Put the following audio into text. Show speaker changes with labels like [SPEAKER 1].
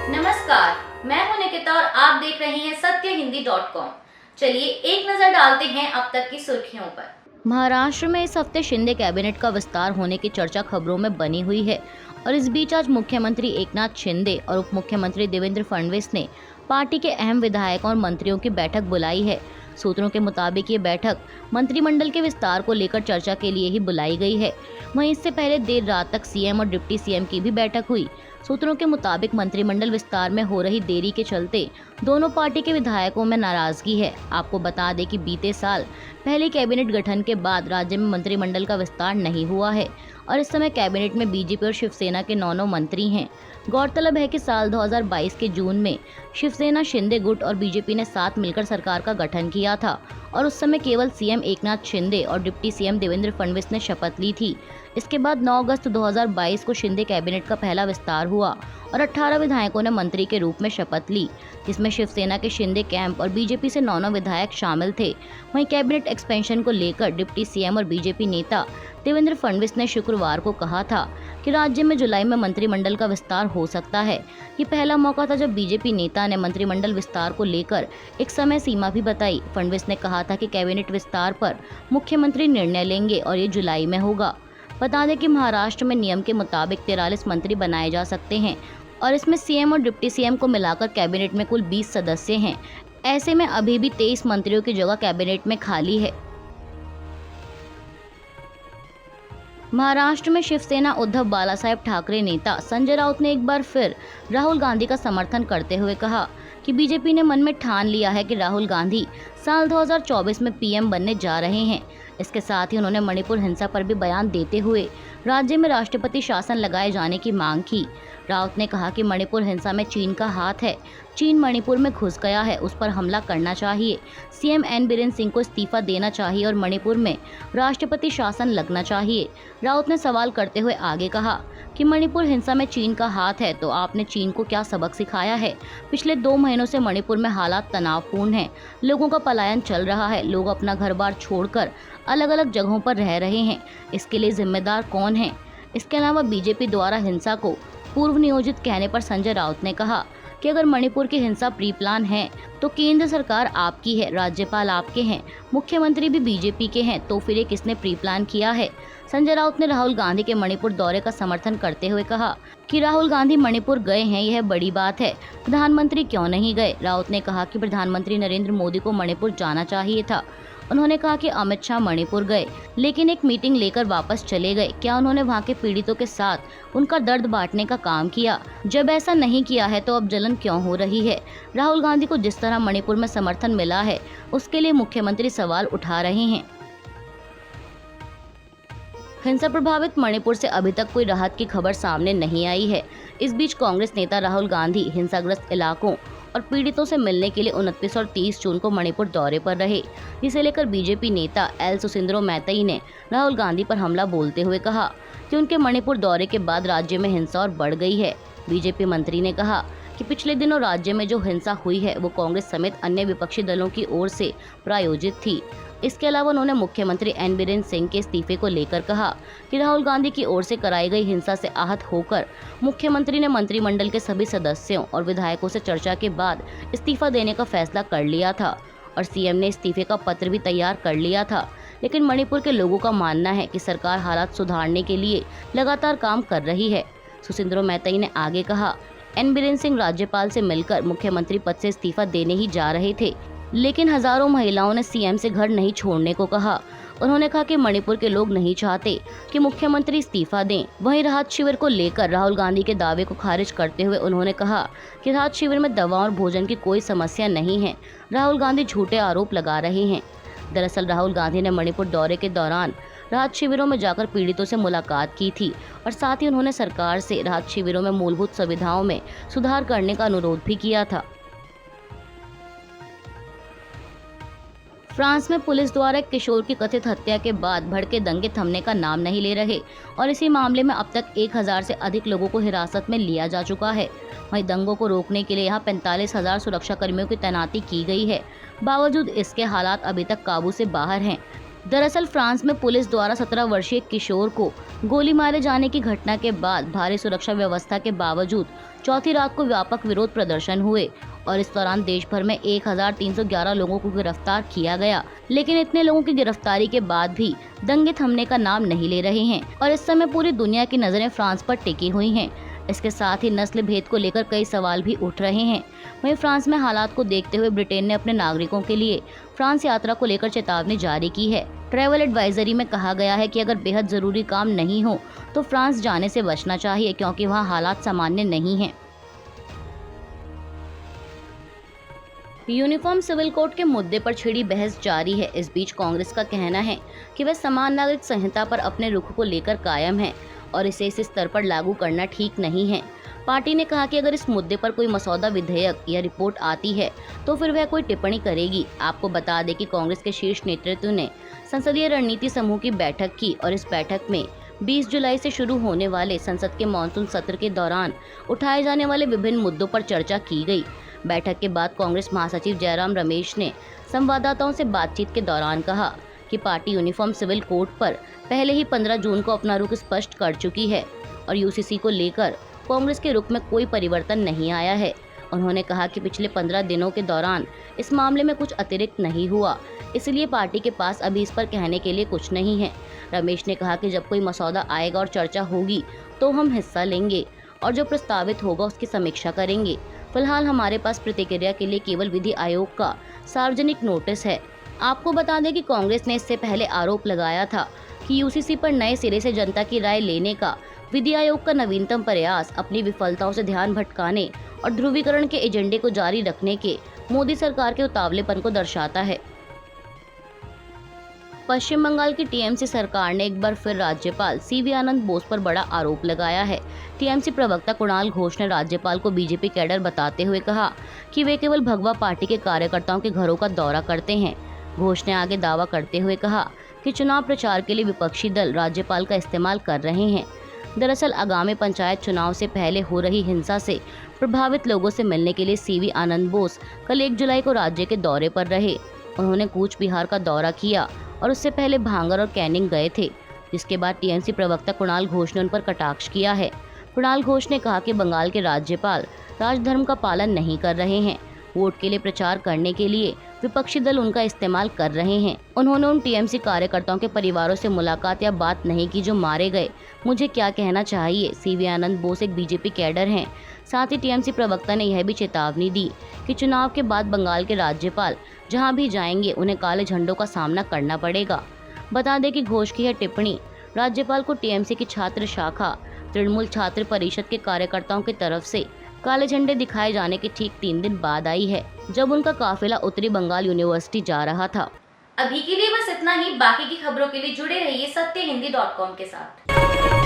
[SPEAKER 1] नमस्कार, मैं हूं निकिता और आप देख रहे हैं सत्यहिंदी.com। चलिए एक नजर डालते हैं अब तक की सुर्खियों पर।
[SPEAKER 2] महाराष्ट्र में इस हफ्ते शिंदे कैबिनेट का विस्तार होने की चर्चा खबरों में बनी हुई है और इस बीच आज मुख्यमंत्री एकनाथ शिंदे और उप मुख्यमंत्री देवेंद्र फडणवीस ने पार्टी के अहम विधायकों और मंत्रियों की बैठक बुलाई है। सूत्रों के मुताबिक ये बैठक मंत्रिमंडल के विस्तार को लेकर चर्चा के लिए ही बुलाई गई है। वहीं इससे पहले देर रात तक सीएम और डिप्टी सीएम की भी बैठक हुई। सूत्रों के मुताबिक मंत्रिमंडल विस्तार में हो रही देरी के चलते दोनों पार्टी के विधायकों में नाराजगी है। आपको बता दें कि बीते साल पहले कैबिनेट गठन के बाद राज्य में मंत्रिमंडल का विस्तार नहीं हुआ है और इस समय कैबिनेट में बीजेपी और शिवसेना के 9 मंत्री हैं। गौरतलब है कि साल 2022 के जून में शिवसेना, शिंदे गुट और बीजेपी ने साथ मिलकर सरकार का गठन किया था और उस समय केवल सीएम एकनाथ शिंदे और डिप्टी सीएम देवेंद्र फडणवीस ने शपथ ली थी। इसके बाद 9 अगस्त 2022 को शिंदे कैबिनेट का पहला विस्तार हुआ और 18 विधायकों ने मंत्री के रूप में शपथ ली, जिसमें शिवसेना के शिंदे कैंप और बीजेपी से 9 विधायक शामिल थे। वहीं कैबिनेट एक्सपेंशन को लेकर डिप्टी सीएम और बीजेपी नेता देवेंद्र फडणवीस ने शुक्रवार को कहा था कि राज्य में जुलाई में मंत्रिमंडल का विस्तार हो सकता है। ये पहला मौका था जब बीजेपी नेता ने मंत्रिमंडल विस्तार को लेकर एक समय सीमा भी बताई। फडणवीस ने कहा था कि कैबिनेट विस्तार पर मुख्यमंत्री निर्णय लेंगे और ये जुलाई में होगा। बता दें कि महाराष्ट्र में नियम के मुताबिक 43 मंत्री बनाए जा सकते हैं और इसमें सीएम और डिप्टी सीएम को मिलाकर कैबिनेट में कुल 20 सदस्य हैं। ऐसे में अभी भी 23 मंत्रियों की जगह कैबिनेट में खाली है। महाराष्ट्र में शिवसेना उद्धव बालासाहेब ठाकरे नेता संजय राउत ने एक बार फिर राहुल गांधी का समर्थन करते हुए कहा कि बीजेपी ने मन में ठान लिया है कि राहुल गांधी साल 2024 में पीएम बनने जा रहे हैं। इसके साथ ही उन्होंने मणिपुर हिंसा पर भी बयान देते हुए राज्य में राष्ट्रपति शासन लगाए जाने की मांग की। राउत ने कहा कि मणिपुर हिंसा में चीन का हाथ है। चीन मणिपुर में घुस गया है, उस पर हमला करना चाहिए। सीएम एन बीरेन सिंह को इस्तीफा देना चाहिए और मणिपुर में राष्ट्रपति शासन लगना चाहिए। राउत ने सवाल करते हुए आगे कहा कि मणिपुर हिंसा में चीन का हाथ है तो आपने चीन को क्या सबक सिखाया है। पिछले 2 महीनों से मणिपुर में हालात तनावपूर्ण हैं। लोगों का पलायन चल रहा है। लोग अपना घर बार छोड़कर अलग अलग जगहों पर रह रहे हैं। इसके लिए जिम्मेदार कौन है? इसके अलावा बीजेपी द्वारा हिंसा को पूर्व नियोजित कहने पर संजय राउत ने कहा कि अगर मणिपुर की हिंसा प्री प्लान है तो केंद्र सरकार आपकी है, राज्यपाल आपके हैं, मुख्यमंत्री भी बीजेपी के हैं, तो फिर ये किसने प्री प्लान किया है? संजय राउत ने राहुल गांधी के मणिपुर दौरे का समर्थन करते हुए कहा कि राहुल गांधी मणिपुर गए हैं, यह बड़ी बात है। प्रधानमंत्री क्यों नहीं गए? राउत ने कहा कि प्रधानमंत्री नरेंद्र मोदी को मणिपुर जाना चाहिए था। उन्होंने कहा कि अमित शाह मणिपुर गए लेकिन एक मीटिंग लेकर वापस चले गए। क्या उन्होंने वहां के पीड़ितों के साथ उनका दर्द बांटने का काम किया? जब ऐसा नहीं किया है तो अब जलन क्यों हो रही है? राहुल गांधी को जिस तरह मणिपुर में समर्थन मिला है उसके लिए मुख्यमंत्री सवाल उठा रहे हैं। हिंसा प्रभावित मणिपुर से अभी तक कोई राहत की खबर सामने नहीं आई है। इस बीच कांग्रेस नेता राहुल गांधी हिंसाग्रस्त इलाकों और पीड़ितों से मिलने के लिए 29 और 30 जून को मणिपुर दौरे पर रहे। इसे लेकर बीजेपी नेता एल सुसिंद्रो मैतई ने राहुल गांधी पर हमला बोलते हुए कहा कि उनके मणिपुर दौरे के बाद राज्य में हिंसा और बढ़ गई है। बीजेपी मंत्री ने कहा कि पिछले दिनों राज्य में जो हिंसा हुई है वो कांग्रेस समेत अन्य विपक्षी दलों की ओर से प्रायोजित थी। इसके अलावा उन्होंने मुख्यमंत्री एन बीरेन सिंह के इस्तीफे को लेकर कहा कि राहुल गांधी की ओर से कराई गई हिंसा से आहत होकर मुख्यमंत्री ने मंत्रिमंडल के सभी सदस्यों और विधायकों से चर्चा के बाद इस्तीफा देने का फैसला कर लिया था और सीएम ने इस्तीफे का पत्र भी तैयार कर लिया था। लेकिन मणिपुर के लोगों का मानना है कि सरकार हालात सुधारने के लिए लगातार काम कर रही है। सुसिंद्रो मैतई ने आगे कहा, एन बीरेन सिंह राज्यपाल से मिलकर मुख्यमंत्री पद से इस्तीफा देने ही जा रहे थे लेकिन हजारों महिलाओं ने सीएम से घर नहीं छोड़ने को कहा। उन्होंने कहा कि मणिपुर के लोग नहीं चाहते कि मुख्यमंत्री इस्तीफा दें। वहीं राहत शिविर को लेकर राहुल गांधी के दावे को खारिज करते हुए उन्होंने कहा कि राहत शिविर में दवा और भोजन की कोई समस्या नहीं है। राहुल गांधी झूठे आरोप लगा रहे हैं। दरअसल राहुल गांधी ने मणिपुर दौरे के दौरान राहत शिविरों में जाकर पीड़ितों से मुलाकात की थी और साथ ही उन्होंने सरकार से राहत शिविरों में मूलभूत सुविधाओं में सुधार करने का अनुरोध भी किया था। फ्रांस में पुलिस द्वारा एक किशोर की कथित हत्या के बाद भड़के दंगे थमने का नाम नहीं ले रहे और इसी मामले में अब तक 1000 से अधिक लोगों को हिरासत में लिया जा चुका है। वहीं दंगों को रोकने के लिए यहाँ 45,000 सुरक्षा कर्मियों की तैनाती की गई है। बावजूद इसके हालात अभी तक काबू से बाहर हैं। दरअसल फ्रांस में पुलिस द्वारा 17 वर्षीय किशोर को गोली मारे जाने की घटना के बाद भारी सुरक्षा व्यवस्था के बावजूद चौथी रात को व्यापक विरोध प्रदर्शन हुए और इस दौरान देश भर में 1311 लोगों को गिरफ्तार किया गया। लेकिन इतने लोगों की गिरफ्तारी के बाद भी दंगे थमने का नाम नहीं ले रहे हैं और इस समय पूरी दुनिया की नजरें फ्रांस पर टिकी हुई हैं। इसके साथ ही नस्ल भेद को लेकर कई सवाल भी उठ रहे हैं। वहीं फ्रांस में हालात को देखते हुए ब्रिटेन ने अपने नागरिकों के लिए फ्रांस यात्रा को लेकर चेतावनी जारी की है। ट्रैवल एडवाइजरी में कहा गया है कि अगर बेहद जरूरी काम नहीं हो तो फ्रांस जाने से बचना चाहिए, क्योंकि वहां हालात सामान्य नहीं हैं। यूनिफॉर्म सिविल कोड के मुद्दे पर छिड़ी बहस जारी है। इस बीच कांग्रेस का कहना है कि वह समान नागरिक संहिता पर अपने रुख को लेकर कायम है और इसे इस स्तर पर लागू करना ठीक नहीं है। पार्टी ने कहा कि अगर इस मुद्दे पर कोई मसौदा विधेयक या रिपोर्ट आती है तो फिर वह कोई टिप्पणी करेगी। आपको बता दें कि कांग्रेस के शीर्ष नेतृत्व ने संसदीय रणनीति समूह की बैठक की और इस बैठक में 20 जुलाई से शुरू होने वाले संसद के मानसून सत्र के दौरान उठाए जाने वाले विभिन्न मुद्दों पर चर्चा की गई। बैठक के बाद कांग्रेस महासचिव जयराम रमेश ने संवाददाताओं से बातचीत के दौरान कहा कि पार्टी यूनिफॉर्म सिविल कोड पर पहले ही 15 जून को अपना रुख स्पष्ट कर चुकी है और यूसीसी को लेकर कांग्रेस के रुख में कोई परिवर्तन नहीं आया है। उन्होंने कहा कि पिछले 15 दिनों के दौरान इस मामले में कुछ अतिरिक्त नहीं हुआ, इसलिए पार्टी के पास अभी इस पर कहने के लिए कुछ नहीं है। रमेश ने कहा कि जब कोई मसौदा आएगा और चर्चा होगी तो हम हिस्सा लेंगे और जो प्रस्तावित होगा उसकी समीक्षा करेंगे। फिलहाल हमारे पास प्रतिक्रिया के लिए केवल विधि आयोग का सार्वजनिक नोटिस है। आपको बता दें कि कांग्रेस ने इससे पहले आरोप लगाया था कि यूसीसी पर नए सिरे से जनता की राय लेने का विधि आयोग का नवीनतम प्रयास अपनी विफलताओं से ध्यान भटकाने और ध्रुवीकरण के एजेंडे को जारी रखने के मोदी सरकार के उतावलेपन को दर्शाता है। पश्चिम बंगाल की टीएमसी सरकार ने एक बार फिर राज्यपाल सीवी आनंद बोस पर बड़ा आरोप लगाया है। टीएमसी प्रवक्ता कुणाल घोष ने राज्यपाल को बीजेपी कैडर बताते हुए कहा कि वे केवल भगवा पार्टी के कार्यकर्ताओं के घरों का दौरा करते हैं। घोष ने आगे दावा करते हुए कहा कि चुनाव प्रचार के लिए विपक्षी दल राज्यपाल का इस्तेमाल कर रहे हैं। दरअसल आगामी पंचायत चुनाव से पहले हो रही हिंसा से प्रभावित लोगों से मिलने के लिए सीवी आनंद बोस कल 1 जुलाई को राज्य के दौरे पर रहे। उन्होंने कूच बिहार का दौरा किया और उससे पहले भांगर और कैनिंग गए थे, जिसके बाद टीएमसी प्रवक्ता कुणाल घोष ने उन पर कटाक्ष किया है। कुणाल घोष ने कहा कि बंगाल के राज्यपाल राजधर्म का पालन नहीं कर रहे हैं। वोट के लिए प्रचार करने के लिए विपक्षी दल उनका इस्तेमाल कर रहे हैं। उन्होंने उन टीएमसी कार्यकर्ताओं के परिवारों से मुलाकात या बात नहीं की जो मारे गए। मुझे क्या कहना चाहिए? सीवी आनंद बोस एक बीजेपी कैडर हैं। साथ ही टीएमसी प्रवक्ता ने यह भी चेतावनी दी कि चुनाव के बाद बंगाल के राज्यपाल जहां भी जाएंगे उन्हें काले झंडों का सामना करना पड़ेगा। बता दें कि घोष की यह टिप्पणी राज्यपाल को टीएमसी की छात्र शाखा तृणमूल छात्र परिषद के कार्यकर्ताओं की तरफ से काले झंडे दिखाए जाने के ठीक 3 दिन बाद आई है, जब उनका काफिला उत्तरी बंगाल यूनिवर्सिटी जा रहा था।
[SPEAKER 1] अभी के लिए बस इतना ही। बाकी की खबरों के लिए जुड़े रहिए सत्यहिंदी.com के साथ।